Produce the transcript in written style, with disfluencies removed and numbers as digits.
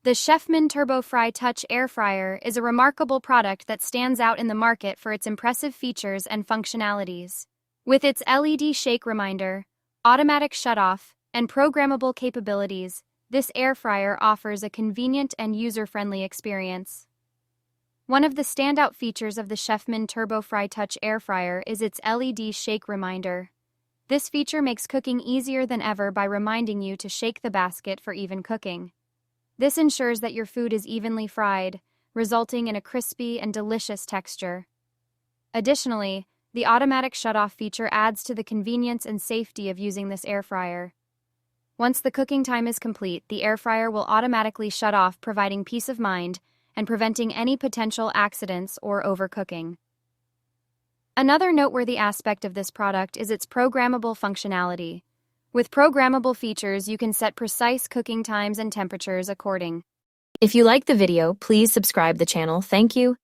The Chefman TurboFry Touch Air Fryer is a remarkable product that stands out in the market for its impressive features and functionalities. With its LED shake reminder, automatic shutoff, and programmable capabilities, this air fryer offers a convenient and user-friendly experience. One of the standout features of the Chefman TurboFry Touch Air Fryer is its LED shake reminder. This feature makes cooking easier than ever by reminding you to shake the basket for even cooking. This ensures that your food is evenly fried, resulting in a crispy and delicious texture. Additionally, the automatic shutoff feature adds to the convenience and safety of using this air fryer. Once the cooking time is complete, the air fryer will automatically shut off, providing peace of mind and preventing any potential accidents or overcooking. Another noteworthy aspect of this product is its programmable functionality. With programmable features, you can set precise cooking times and temperatures according. If you like the video, please subscribe the channel. Thank you.